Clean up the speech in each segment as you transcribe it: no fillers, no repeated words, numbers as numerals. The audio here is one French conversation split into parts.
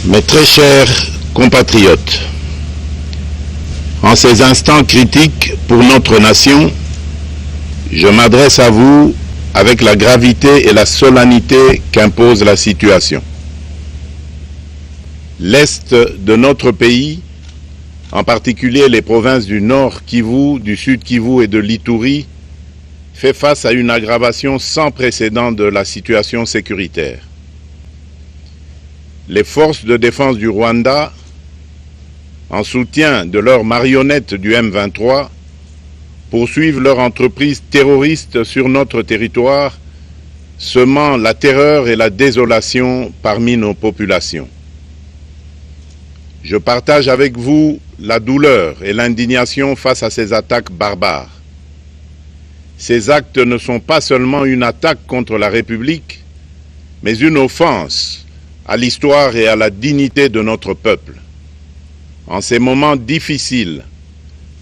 Mes très chers compatriotes, en ces instants critiques pour notre nation, je m'adresse à vous avec la gravité et la solennité qu'impose la situation. L'Est de notre pays, en particulier les provinces du Nord Kivu, du Sud Kivu et de l'Ituri, fait face à une aggravation sans précédent de la situation sécuritaire. Les forces de défense du Rwanda, en soutien de leurs marionnettes du M23, poursuivent leur entreprise terroriste sur notre territoire, semant la terreur et la désolation parmi nos populations. Je partage avec vous la douleur et l'indignation face à ces attaques barbares. Ces actes ne sont pas seulement une attaque contre la République, mais une offense à l'histoire et à la dignité de notre peuple. En ces moments difficiles,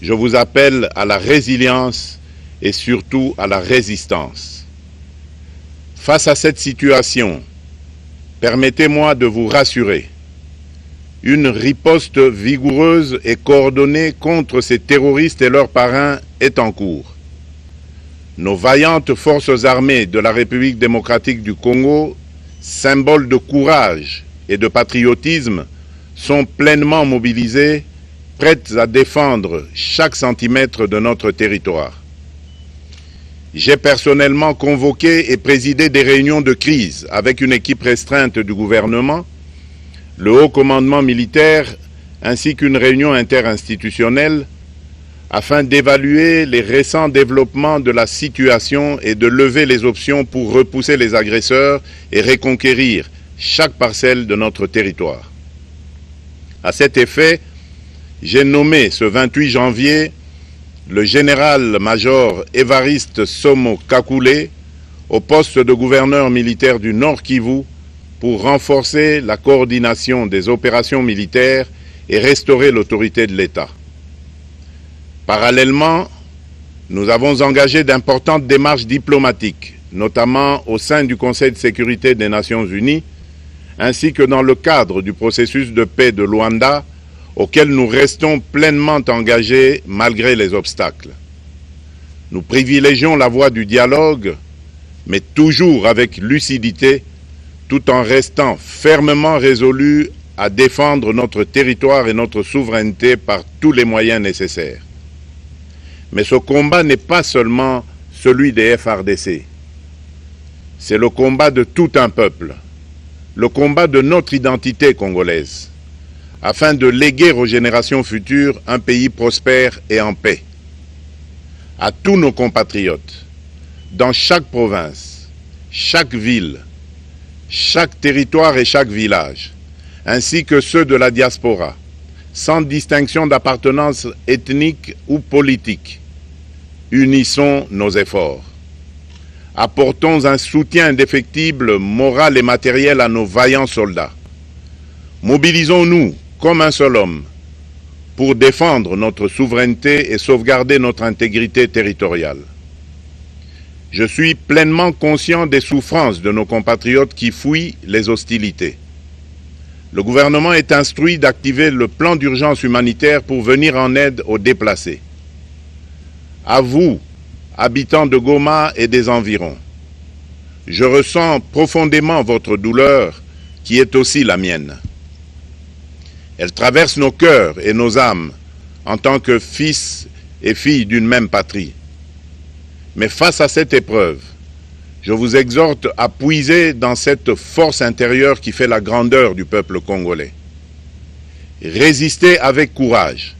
je vous appelle à la résilience et surtout à la résistance. Face à cette situation, permettez-moi de vous rassurer. Une riposte vigoureuse et coordonnée contre ces terroristes et leurs parrains est en cours. Nos vaillantes forces armées de la République démocratique du Congo, symboles de courage et de patriotisme, sont pleinement mobilisées, prêtes à défendre chaque centimètre de notre territoire. J'ai personnellement convoqué et présidé des réunions de crise avec une équipe restreinte du gouvernement, le haut commandement militaire ainsi qu'une réunion interinstitutionnelle afin d'évaluer les récents développements de la situation et de lever les options pour repousser les agresseurs et reconquérir chaque parcelle de notre territoire. À cet effet, j'ai nommé ce 28 janvier le général-major Évariste Somo Kakule au poste de gouverneur militaire du Nord Kivu pour renforcer la coordination des opérations militaires et restaurer l'autorité de l'État. Parallèlement, nous avons engagé d'importantes démarches diplomatiques, notamment au sein du Conseil de sécurité des Nations Unies, ainsi que dans le cadre du processus de paix de Luanda, auquel nous restons pleinement engagés malgré les obstacles. Nous privilégions la voie du dialogue, mais toujours avec lucidité, tout en restant fermement résolus à défendre notre territoire et notre souveraineté par tous les moyens nécessaires. Mais ce combat n'est pas seulement celui des FARDC. C'est le combat de tout un peuple, le combat de notre identité congolaise, afin de léguer aux générations futures un pays prospère et en paix. À tous nos compatriotes, dans chaque province, chaque ville, chaque territoire et chaque village, ainsi que ceux de la diaspora, sans distinction d'appartenance ethnique ou politique, unissons nos efforts. Apportons un soutien indéfectible, moral et matériel à nos vaillants soldats. Mobilisons-nous comme un seul homme pour défendre notre souveraineté et sauvegarder notre intégrité territoriale. Je suis pleinement conscient des souffrances de nos compatriotes qui fuient les hostilités. Le gouvernement est instruit d'activer le plan d'urgence humanitaire pour venir en aide aux déplacés. À vous, habitants de Goma et des environs, je ressens profondément votre douleur qui est aussi la mienne. Elle traverse nos cœurs et nos âmes en tant que fils et filles d'une même patrie. Mais face à cette épreuve, je vous exhorte à puiser dans cette force intérieure qui fait la grandeur du peuple congolais. Résistez avec courage.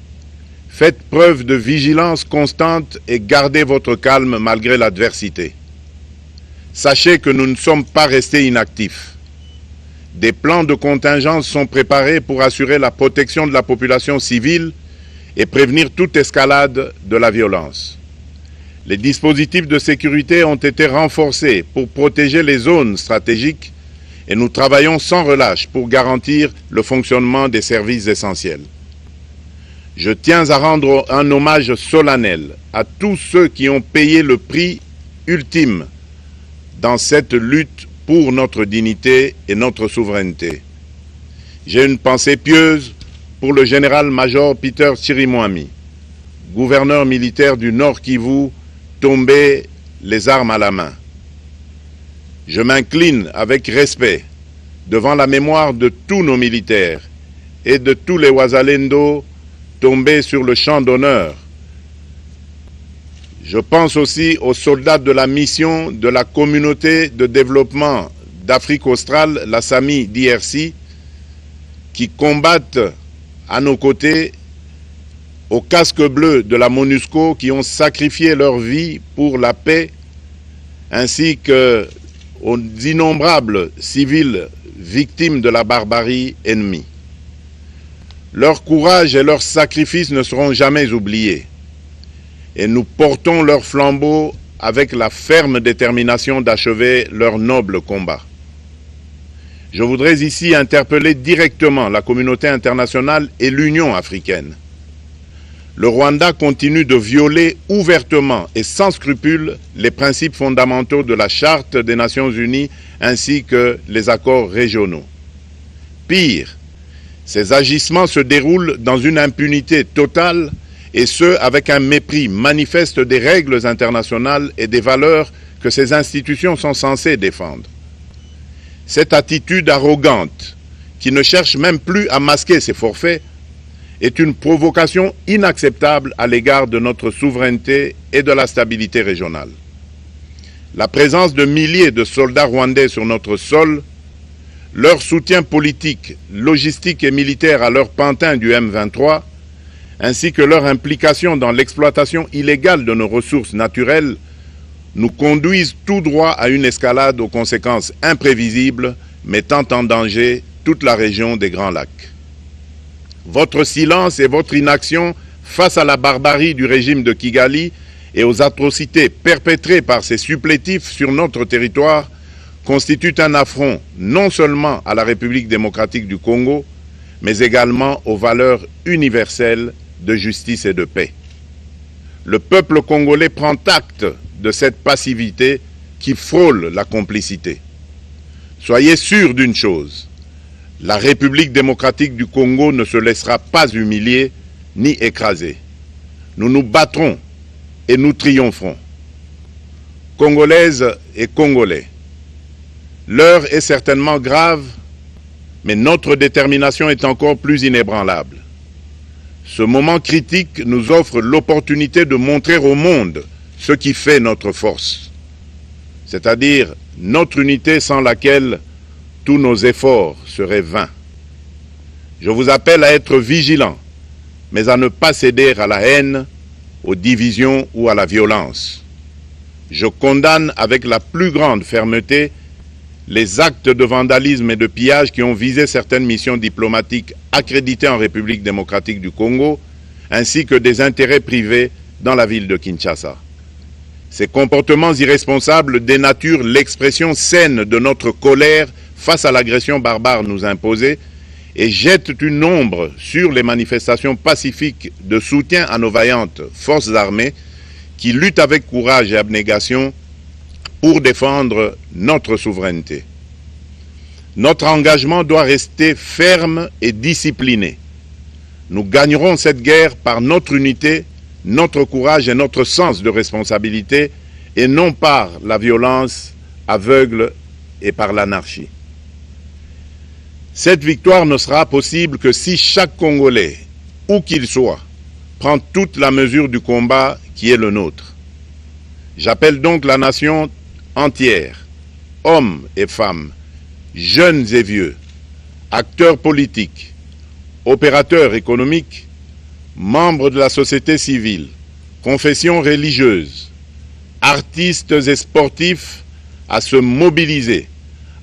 Faites preuve de vigilance constante et gardez votre calme malgré l'adversité. Sachez que nous ne sommes pas restés inactifs. Des plans de contingence sont préparés pour assurer la protection de la population civile et prévenir toute escalade de la violence. Les dispositifs de sécurité ont été renforcés pour protéger les zones stratégiques et nous travaillons sans relâche pour garantir le fonctionnement des services essentiels. Je tiens à rendre un hommage solennel à tous ceux qui ont payé le prix ultime dans cette lutte pour notre dignité et notre souveraineté. J'ai une pensée pieuse pour le général-major Peter Chirimwami, gouverneur militaire du Nord Kivu, tombé les armes à la main. Je m'incline avec respect devant la mémoire de tous nos militaires et de tous les Wazalendo tombés sur le champ d'honneur. Je pense aussi aux soldats de la mission de la communauté de développement d'Afrique australe, la SAMI DRC, qui combattent à nos côtés, aux casques bleus de la MONUSCO, qui ont sacrifié leur vie pour la paix, ainsi qu'aux innombrables civils victimes de la barbarie ennemie. Leur courage et leur sacrifice ne seront jamais oubliés, et nous portons leur flambeau avec la ferme détermination d'achever leur noble combat. Je voudrais ici interpeller directement la communauté internationale et l'Union africaine. Le Rwanda continue de violer ouvertement et sans scrupule les principes fondamentaux de la Charte des Nations Unies ainsi que les accords régionaux. Pire, ces agissements se déroulent dans une impunité totale et ce, avec un mépris manifeste des règles internationales et des valeurs que ces institutions sont censées défendre. Cette attitude arrogante, qui ne cherche même plus à masquer ses forfaits, est une provocation inacceptable à l'égard de notre souveraineté et de la stabilité régionale. La présence de milliers de soldats rwandais sur notre sol, leur soutien politique, logistique et militaire à leur pantin du M23, ainsi que leur implication dans l'exploitation illégale de nos ressources naturelles, nous conduisent tout droit à une escalade aux conséquences imprévisibles, mettant en danger toute la région des Grands Lacs. Votre silence et votre inaction face à la barbarie du régime de Kigali et aux atrocités perpétrées par ces supplétifs sur notre territoire constituent un affront non seulement à la République démocratique du Congo, mais également aux valeurs universelles de justice et de paix. Le peuple congolais prend acte de cette passivité qui frôle la complicité. Soyez sûrs d'une chose, la République démocratique du Congo ne se laissera pas humilier ni écraser. Nous nous battrons et nous triompherons. Congolaises et Congolais, l'heure est certainement grave, mais notre détermination est encore plus inébranlable. Ce moment critique nous offre l'opportunité de montrer au monde ce qui fait notre force, c'est-à-dire notre unité sans laquelle tous nos efforts seraient vains. Je vous appelle à être vigilants, mais à ne pas céder à la haine, aux divisions ou à la violence. Je condamne avec la plus grande fermeté les actes de vandalisme et de pillage qui ont visé certaines missions diplomatiques accréditées en République démocratique du Congo, ainsi que des intérêts privés dans la ville de Kinshasa. Ces comportements irresponsables dénaturent l'expression saine de notre colère face à l'agression barbare nous imposée et jettent une ombre sur les manifestations pacifiques de soutien à nos vaillantes forces armées qui luttent avec courage et abnégation pour défendre notre souveraineté. Notre engagement doit rester ferme et discipliné. Nous gagnerons cette guerre par notre unité, notre courage et notre sens de responsabilité, et non par la violence aveugle et par l'anarchie. Cette victoire ne sera possible que si chaque Congolais, où qu'il soit, prend toute la mesure du combat qui est le nôtre. J'appelle donc la nation entière, hommes et femmes, jeunes et vieux, acteurs politiques, opérateurs économiques, membres de la société civile, confessions religieuses, artistes et sportifs à se mobiliser,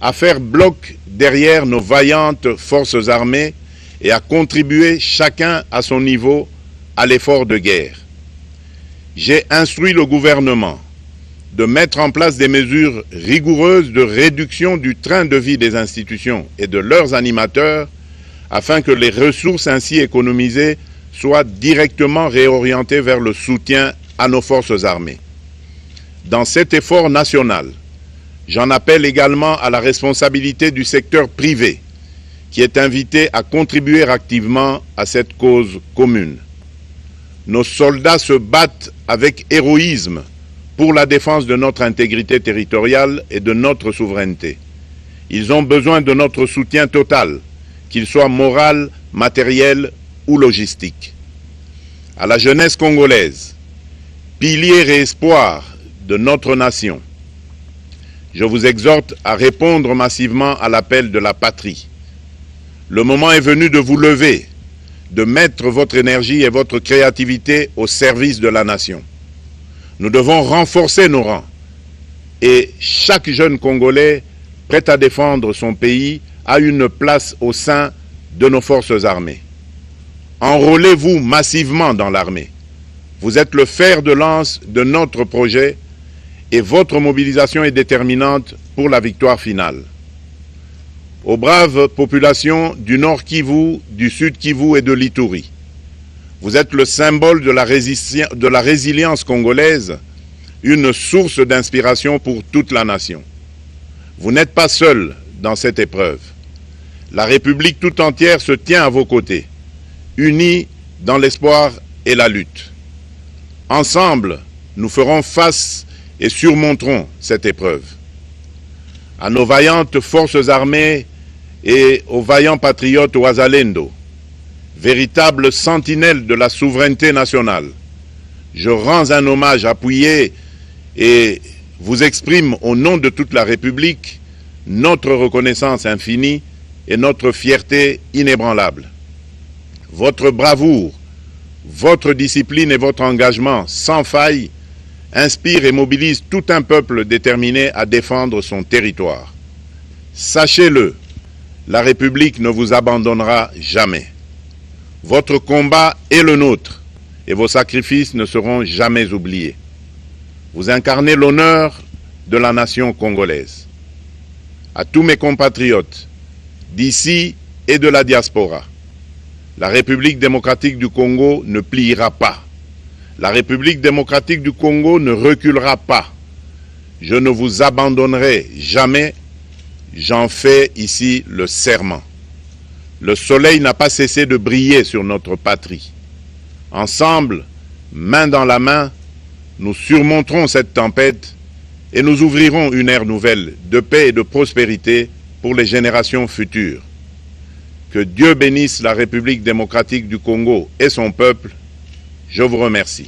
à faire bloc derrière nos vaillantes forces armées et à contribuer chacun à son niveau à l'effort de guerre. J'ai instruit le gouvernement de mettre en place des mesures rigoureuses de réduction du train de vie des institutions et de leurs animateurs afin que les ressources ainsi économisées soient directement réorientées vers le soutien à nos forces armées. Dans cet effort national, j'en appelle également à la responsabilité du secteur privé qui est invité à contribuer activement à cette cause commune. Nos soldats se battent avec héroïsme pour la défense de notre intégrité territoriale et de notre souveraineté. Ils ont besoin de notre soutien total, qu'il soit moral, matériel ou logistique. À la jeunesse congolaise, pilier et espoir de notre nation, je vous exhorte à répondre massivement à l'appel de la patrie. Le moment est venu de vous lever, de mettre votre énergie et votre créativité au service de la nation. Nous devons renforcer nos rangs et chaque jeune Congolais prêt à défendre son pays a une place au sein de nos forces armées. Enrôlez-vous massivement dans l'armée. Vous êtes le fer de lance de notre projet et votre mobilisation est déterminante pour la victoire finale. Aux braves populations du Nord Kivu, du Sud Kivu et de l'Ituri, vous êtes le symbole de la résilience congolaise, une source d'inspiration pour toute la nation. Vous n'êtes pas seuls dans cette épreuve. La République tout entière se tient à vos côtés, unis dans l'espoir et la lutte. Ensemble, nous ferons face et surmonterons cette épreuve. À nos vaillantes forces armées et aux vaillants patriotes Wazalendo, véritables sentinelles de la souveraineté nationale, je rends un hommage appuyé et vous exprime au nom de toute la République notre reconnaissance infinie et notre fierté inébranlable. Votre bravoure, votre discipline et votre engagement sans faille inspirent et mobilisent tout un peuple déterminé à défendre son territoire. Sachez-le, la République ne vous abandonnera jamais. Votre combat est le nôtre et vos sacrifices ne seront jamais oubliés. Vous incarnez l'honneur de la nation congolaise. À tous mes compatriotes d'ici et de la diaspora, la République démocratique du Congo ne pliera pas. La République démocratique du Congo ne reculera pas. Je ne vous abandonnerai jamais. J'en fais ici le serment. Le soleil n'a pas cessé de briller sur notre patrie. Ensemble, main dans la main, nous surmonterons cette tempête et nous ouvrirons une ère nouvelle de paix et de prospérité pour les générations futures. Que Dieu bénisse la République démocratique du Congo et son peuple. Je vous remercie.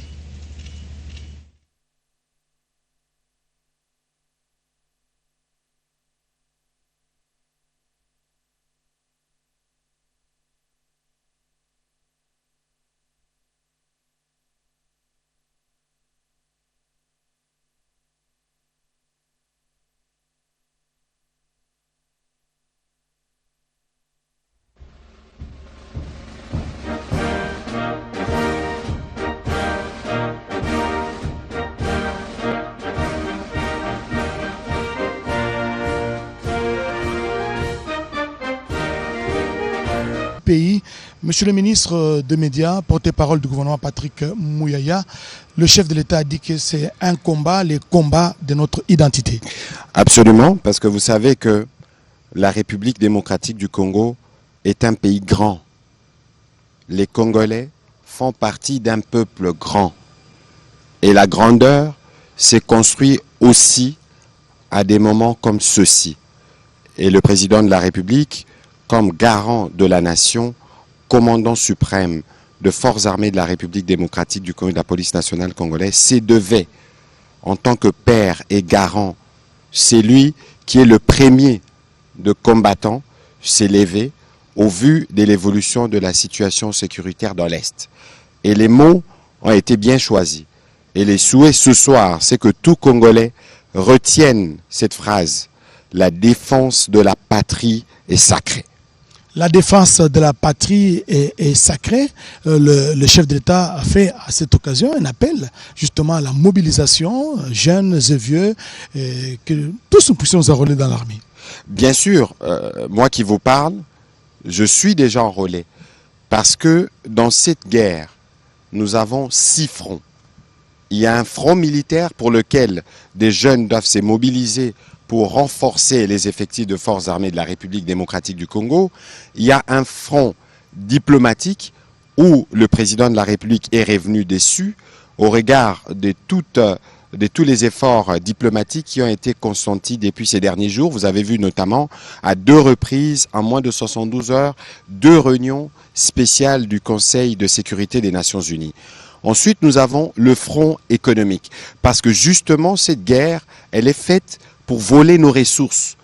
Pays, Monsieur le ministre des Médias, porte-parole du gouvernement Patrick Muyaya, le chef de l'État a dit que c'est un combat, les combats de notre identité. Absolument, parce que vous savez que la République démocratique du Congo est un pays grand. Les Congolais font partie d'un peuple grand. Et la grandeur s'est construite aussi à des moments comme ceux-ci. Et le président de la République, comme garant de la nation, commandant suprême de forces armées de la République démocratique du Congo et de la police nationale congolaise, se devait, en tant que père et garant, c'est lui qui est le premier de combattants, s'est levé au vu de l'évolution de la situation sécuritaire dans l'Est. Et les mots ont été bien choisis. Et les souhaits ce soir, c'est que tout Congolais retienne cette phrase. La défense de la patrie est sacrée. La défense de la patrie est sacrée. Le chef de l'État a fait à cette occasion un appel justement à la mobilisation, jeunes et vieux, et que tous nous puissions nous enrôler dans l'armée. Bien sûr, moi qui vous parle, je suis déjà enrôlé. Parce que dans cette guerre, nous avons 6 fronts. Il y a un front militaire pour lequel des jeunes doivent se mobiliser pour renforcer les effectifs de forces armées de la République démocratique du Congo. Il y a un front diplomatique où le président de la République est revenu déçu au regard de tous les efforts diplomatiques qui ont été consentis depuis ces derniers jours. Vous avez vu notamment à 2 reprises, en moins de 72 heures, 2 réunions spéciales du Conseil de sécurité des Nations Unies. Ensuite, nous avons le front économique, parce que justement, cette guerre, elle est faite pour voler nos ressources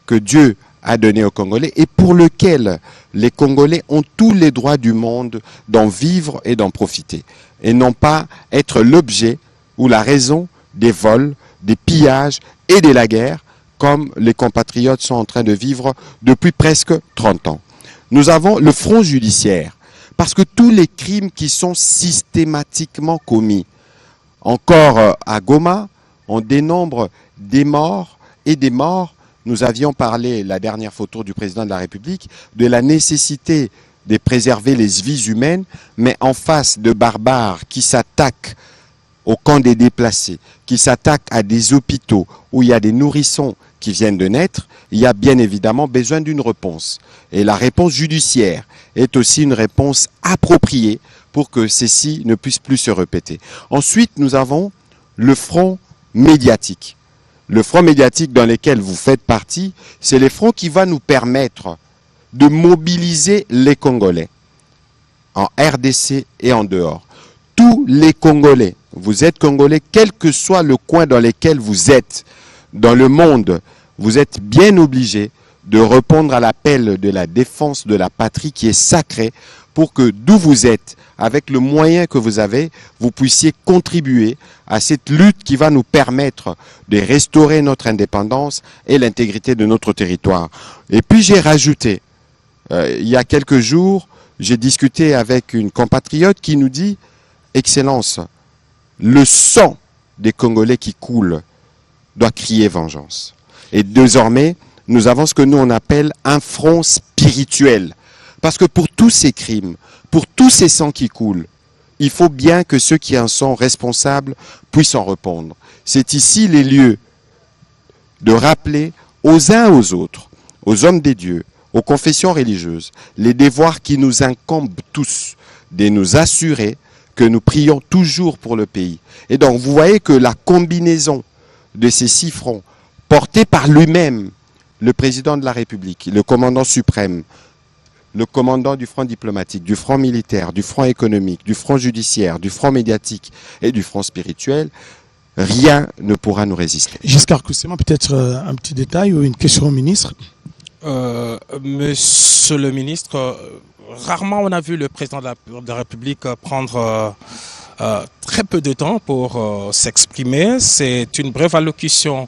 que Dieu a données aux Congolais et pour lesquelles les Congolais ont tous les droits du monde d'en vivre et d'en profiter, et non pas être l'objet ou la raison des vols, des pillages et de la guerre, comme les compatriotes sont en train de vivre depuis presque 30 ans. Nous avons le front judiciaire, parce que tous les crimes qui sont systématiquement commis, encore à Goma, on dénombre des morts et des morts. Nous avions parlé, la dernière photo du président de la République, de la nécessité de préserver les vies humaines, mais en face de barbares qui s'attaquent au camp des déplacés, qui s'attaquent à des hôpitaux où il y a des nourrissons qui viennent de naître, il y a bien évidemment besoin d'une réponse. Et la réponse judiciaire est aussi une réponse appropriée pour que ceci ne puisse plus se répéter. Ensuite, nous avons le front médiatique. Le front médiatique dans lequel vous faites partie, c'est le front qui va nous permettre de mobiliser les Congolais en RDC et en dehors. Tous les Congolais, vous êtes Congolais, quel que soit le coin dans lequel vous êtes dans le monde, vous êtes bien obligés de répondre à l'appel de la défense de la patrie qui est sacrée pour que d'où vous êtes, avec le moyen que vous avez, vous puissiez contribuer à cette lutte qui va nous permettre de restaurer notre indépendance et l'intégrité de notre territoire. Et puis j'ai rajouté, il y a quelques jours, j'ai discuté avec une compatriote qui nous dit « Excellence, le sang des Congolais qui coule doit crier vengeance. » Et désormais, nous avons ce que nous on appelle un front spirituel. Parce que pour tous ces crimes, pour tous ces sangs qui coulent, il faut bien que ceux qui en sont responsables puissent en répondre. C'est ici les lieux de rappeler aux uns aux autres, aux hommes des dieux, aux confessions religieuses, les devoirs qui nous incombent tous, de nous assurer que nous prions toujours pour le pays. Et donc vous voyez que la combinaison de ces 6 fronts, portés par lui-même, le président de la République, le commandant suprême, le commandant du front diplomatique, du front militaire, du front économique, du front judiciaire, du front médiatique et du front spirituel, rien ne pourra nous résister. Giscard Coussema, peut-être un petit détail ou une question au ministre. Monsieur le ministre, rarement on a vu le président de la République prendre très peu de temps pour s'exprimer. C'est une brève allocution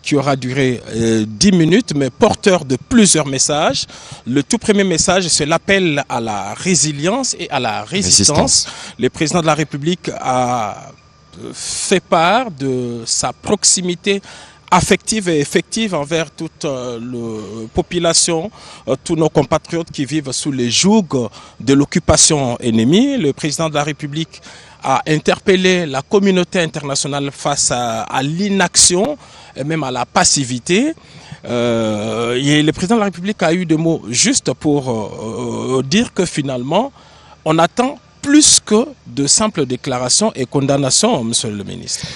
qui aura duré 10 minutes, mais porteur de plusieurs messages. Le tout premier message, c'est l'appel à la résilience et à la résistance. Le président de la République a fait part de sa proximité affective et effective envers toute la population, tous nos compatriotes qui vivent sous les jougs de l'occupation ennemie. Le président de la République a interpellé la communauté internationale face à l'inaction et même à la passivité. Et le président de la République a eu des mots justes pour dire que finalement, on attend plus que de simples déclarations et condamnations, monsieur le ministre.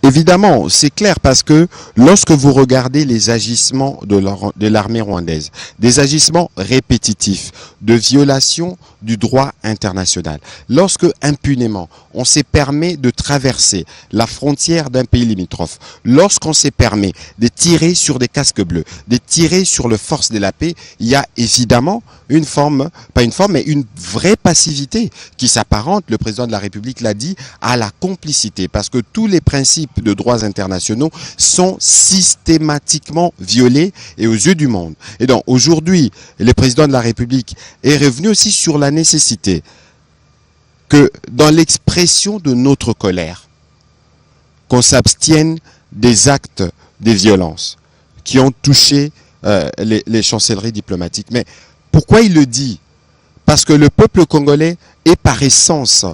Évidemment, c'est clair parce que lorsque vous regardez les agissements de l'armée rwandaise, des agissements répétitifs de violation du droit international, lorsque impunément on s'est permis de traverser la frontière d'un pays limitrophe, lorsqu'on s'est permis de tirer sur des casques bleus, de tirer sur les forces de la paix, il y a évidemment une forme, pas une forme, mais une vraie passivité qui s'apparente, le président de la République l'a dit, à la complicité, parce que tous les principes de droits internationaux sont systématiquement violés et aux yeux du monde. Et donc aujourd'hui, le président de la République est revenu aussi sur la nécessité que dans l'expression de notre colère, qu'on s'abstienne des actes de violence qui ont touché les chancelleries diplomatiques. Mais pourquoi il le dit? Parce que le peuple congolais est par essence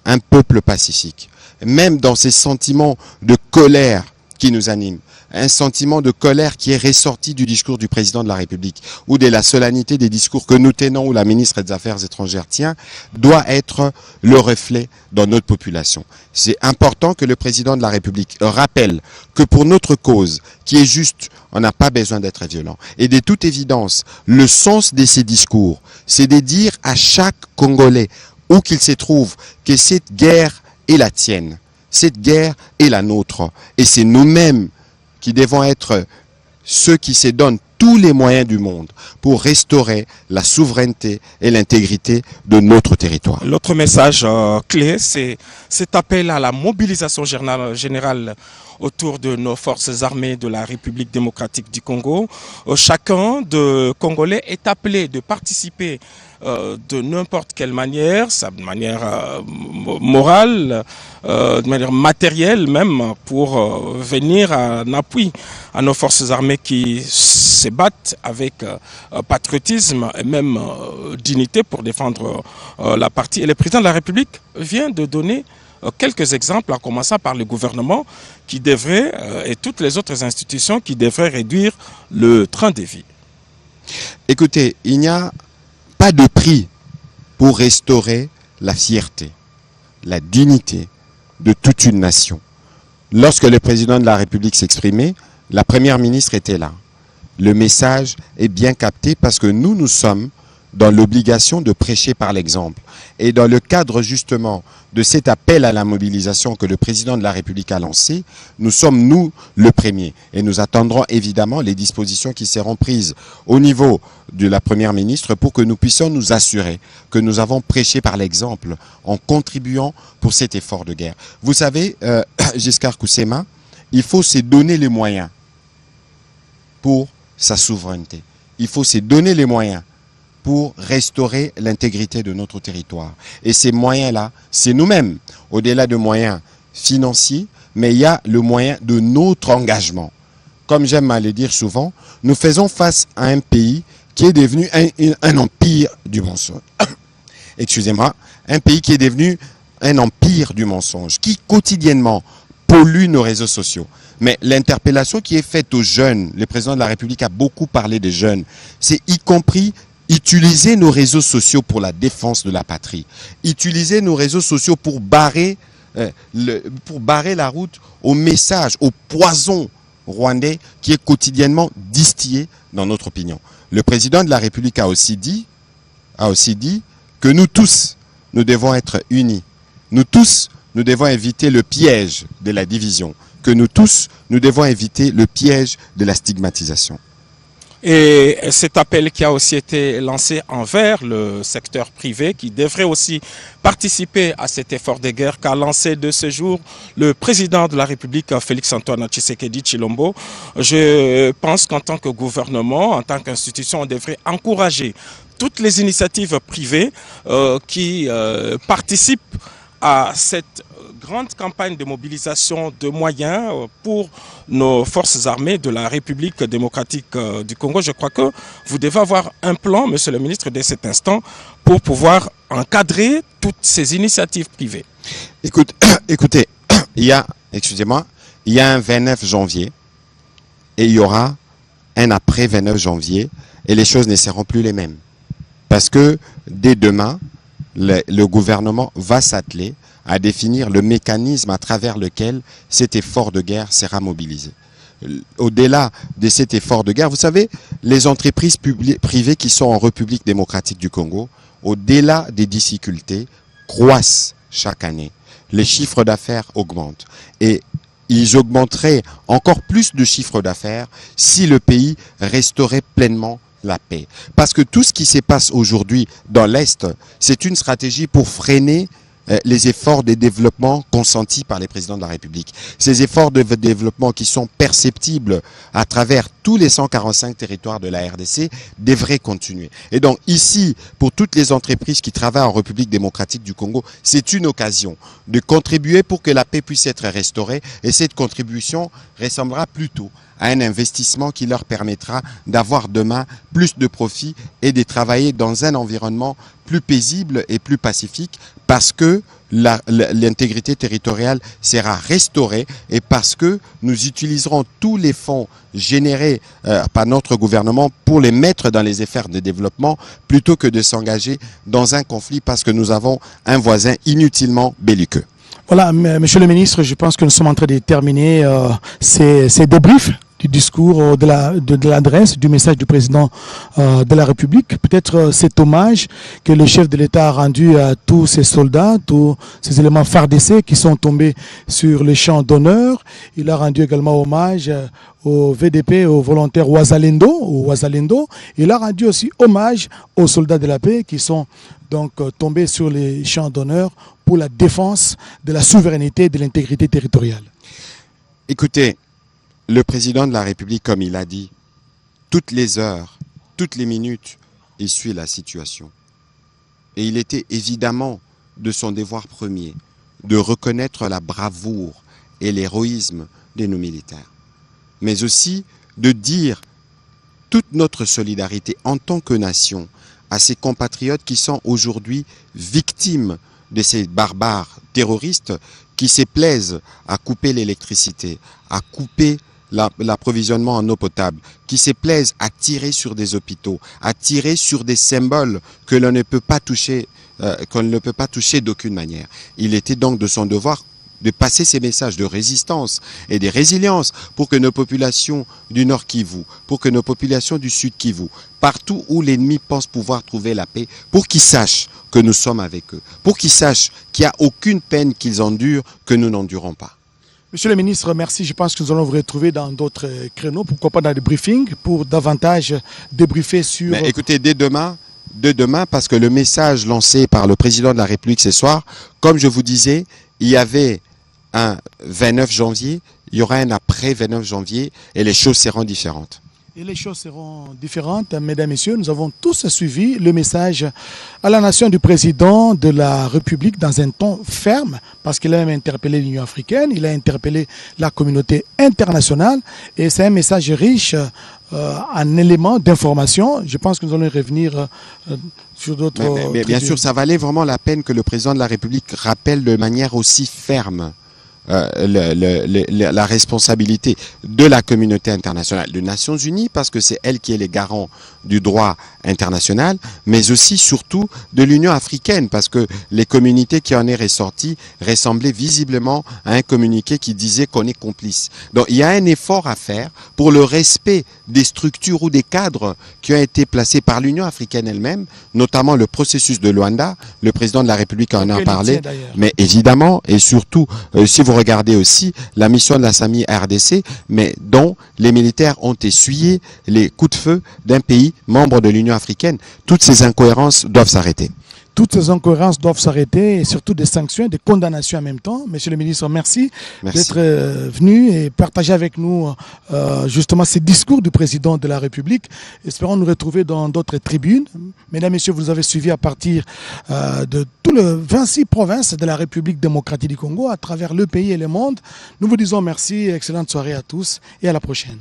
un peuple pacifique. Même dans ses sentiments de colère qui nous anime, un sentiment de colère qui est ressorti du discours du président de la République ou de la solennité des discours que nous tenons ou la ministre des Affaires étrangères tient, doit être le reflet dans notre population. C'est important que le président de la République rappelle que pour notre cause, qui est juste, on n'a pas besoin d'être violent. Et de toute évidence, le sens de ces discours, c'est de dire à chaque Congolais, où qu'il se trouve, que cette guerre est la tienne. Cette guerre est la nôtre. Et c'est nous-mêmes qui devons être ceux qui se donnent tous les moyens du monde pour restaurer la souveraineté et l'intégrité de notre territoire. L'autre message clé, c'est cet appel à la mobilisation générale autour de nos forces armées de la République démocratique du Congo. Chacun de Congolais est appelé de participer de n'importe quelle manière, de manière morale, de manière matérielle même, pour venir en appui à nos forces armées qui se battent avec patriotisme et même dignité pour défendre la patrie. Et le président de la République vient de donner quelques exemples, en commençant par le gouvernement qui devrait, et toutes les autres institutions qui devraient réduire le train de vie. Écoutez, il n'y a pas de prix pour restaurer la fierté, la dignité de toute une nation. Lorsque le président de la République s'exprimait, la première ministre était là. Le message est bien capté parce que nous sommes dans l'obligation de prêcher par l'exemple. Et dans le cadre justement de cet appel à la mobilisation que le président de la République a lancé, nous sommes, nous, le premier. Et nous attendrons évidemment les dispositions qui seront prises au niveau de la première ministre pour que nous puissions nous assurer que nous avons prêché par l'exemple en contribuant pour cet effort de guerre. Vous savez, Giscard Koussema, il faut se donner les moyens pour sa souveraineté. Il faut se donner les moyens pour restaurer l'intégrité de notre territoire. Et ces moyens-là, c'est nous-mêmes, au-delà de moyens financiers, mais il y a le moyen de notre engagement. Comme j'aime à le dire souvent, nous faisons face à un pays qui est devenu un empire du mensonge. Excusez-moi, un pays qui est devenu un empire du mensonge, qui quotidiennement pollue nos réseaux sociaux. Mais l'interpellation qui est faite aux jeunes, le président de la République a beaucoup parlé des jeunes, c'est y compris utiliser nos réseaux sociaux pour la défense de la patrie. Utiliser nos réseaux sociaux pour barrer la route au message, au poison rwandais qui est quotidiennement distillé dans notre opinion. Le président de la République a aussi dit que nous tous, nous devons être unis. Nous tous, nous devons éviter le piège de la division. Que nous tous, nous devons éviter le piège de la stigmatisation. Et cet appel qui a aussi été lancé envers le secteur privé qui devrait aussi participer à cet effort de guerre qu'a lancé de ce jour le président de la République, Félix-Antoine Tshisekedi Tshilombo. Je pense qu'en tant que gouvernement, en tant qu'institution, on devrait encourager toutes les initiatives privées qui participent à cette grande campagne de mobilisation de moyens pour nos forces armées de la République démocratique du Congo. Je crois que vous devez avoir un plan, monsieur le ministre, dès cet instant, pour pouvoir encadrer toutes ces initiatives privées. Écoutez, il y a un 29 janvier et il y aura un après 29 janvier et les choses ne seront plus les mêmes. Parce que dès demain, le gouvernement va s'atteler à définir le mécanisme à travers lequel cet effort de guerre sera mobilisé. Au-delà de cet effort de guerre, vous savez, les entreprises privées qui sont en République démocratique du Congo, au-delà des difficultés, croissent chaque année. Les chiffres d'affaires augmentent. Et ils augmenteraient encore plus de chiffres d'affaires si le pays resterait pleinement la paix. Parce que tout ce qui se passe aujourd'hui dans l'Est, c'est une stratégie pour freiner les efforts de développement consentis par les présidents de la République. Ces efforts de développement qui sont perceptibles à travers tous les 145 territoires de la RDC devraient continuer. Et donc ici, pour toutes les entreprises qui travaillent en République démocratique du Congo, c'est une occasion de contribuer pour que la paix puisse être restaurée. Et cette contribution ressemblera plutôt à un investissement qui leur permettra d'avoir demain plus de profits et de travailler dans un environnement plus paisible et plus pacifique parce que l'intégrité territoriale sera restaurée et parce que nous utiliserons tous les fonds générés par notre gouvernement pour les mettre dans les efforts de développement plutôt que de s'engager dans un conflit parce que nous avons un voisin inutilement belliqueux. Voilà, monsieur le ministre, je pense que nous sommes en train de terminer ces débriefs du discours, de l'adresse, du message du président de la République. Peut-être cet hommage que le chef de l'État a rendu à tous ces soldats, tous ces éléments FARDC qui sont tombés sur les champs d'honneur. Il a rendu également hommage au VDP, aux volontaires Ouazalendo. Il a rendu aussi hommage aux soldats de la paix qui sont donc tombés sur les champs d'honneur pour la défense de la souveraineté et de l'intégrité territoriale. Écoutez, le président de la République, comme il a dit, toutes les heures, toutes les minutes, il suit la situation. Et il était évidemment de son devoir premier de reconnaître la bravoure et l'héroïsme de nos militaires, mais aussi de dire toute notre solidarité en tant que nation à ces compatriotes qui sont aujourd'hui victimes de ces barbares terroristes qui se plaisent à couper l'électricité, à couper l'approvisionnement en eau potable, qui se plaisent à tirer sur des hôpitaux, à tirer sur des symboles que l'on ne peut pas toucher, qu'on ne peut pas toucher d'aucune manière. Il était donc de son devoir de passer ces messages de résistance et de résilience pour que nos populations du Nord Kivu, pour que nos populations du Sud Kivu, partout où l'ennemi pense pouvoir trouver la paix, pour qu'ils sachent que nous sommes avec eux, pour qu'ils sachent qu'il n'y a aucune peine qu'ils endurent que nous n'endurons pas. Monsieur le ministre, merci. Je pense que nous allons vous retrouver dans d'autres créneaux, pourquoi pas dans des briefings, pour davantage débriefer sur... Mais écoutez, dès demain, parce que le message lancé par le président de la République ce soir, comme je vous disais, il y avait un 29 janvier, il y aura un après 29 janvier et les choses seront différentes. Et les choses seront différentes, mesdames et messieurs. Nous avons tous suivi le message à la nation du président de la République dans un ton ferme, parce qu'il a même interpellé l'Union africaine, il a interpellé la communauté internationale, et c'est un message riche en éléments d'information. Je pense que nous allons y revenir sur d'autres... Mais bien sûr, ça valait vraiment la peine que le président de la République rappelle de manière aussi ferme la responsabilité de la communauté internationale, des Nations Unies, parce que c'est elle qui est les garants du droit international, mais aussi surtout de l'Union africaine, parce que les communiqués qui en est ressortis ressemblaient visiblement à un communiqué qui disait qu'on est complice. Donc il y a un effort à faire pour le respect des structures ou des cadres qui ont été placés par l'Union africaine elle-même, notamment le processus de Luanda. Le président de la République en a parlé, mais évidemment, et surtout, si vous regardez aussi la mission de la SAMI RDC, mais dont les militaires ont essuyé les coups de feu d'un pays membre de l'Union africaine. Toutes ces incohérences doivent s'arrêter. Toutes ces incohérences doivent s'arrêter et surtout des sanctions, des condamnations en même temps. Monsieur le ministre, merci d'être venu et partager avec nous justement ces discours du président de la République. Espérons nous retrouver dans d'autres tribunes. Mesdames, Messieurs, vous avez suivi à partir de tout le 26 provinces de la République démocratique du Congo à travers le pays et le monde. Nous vous disons merci, excellente soirée à tous et à la prochaine.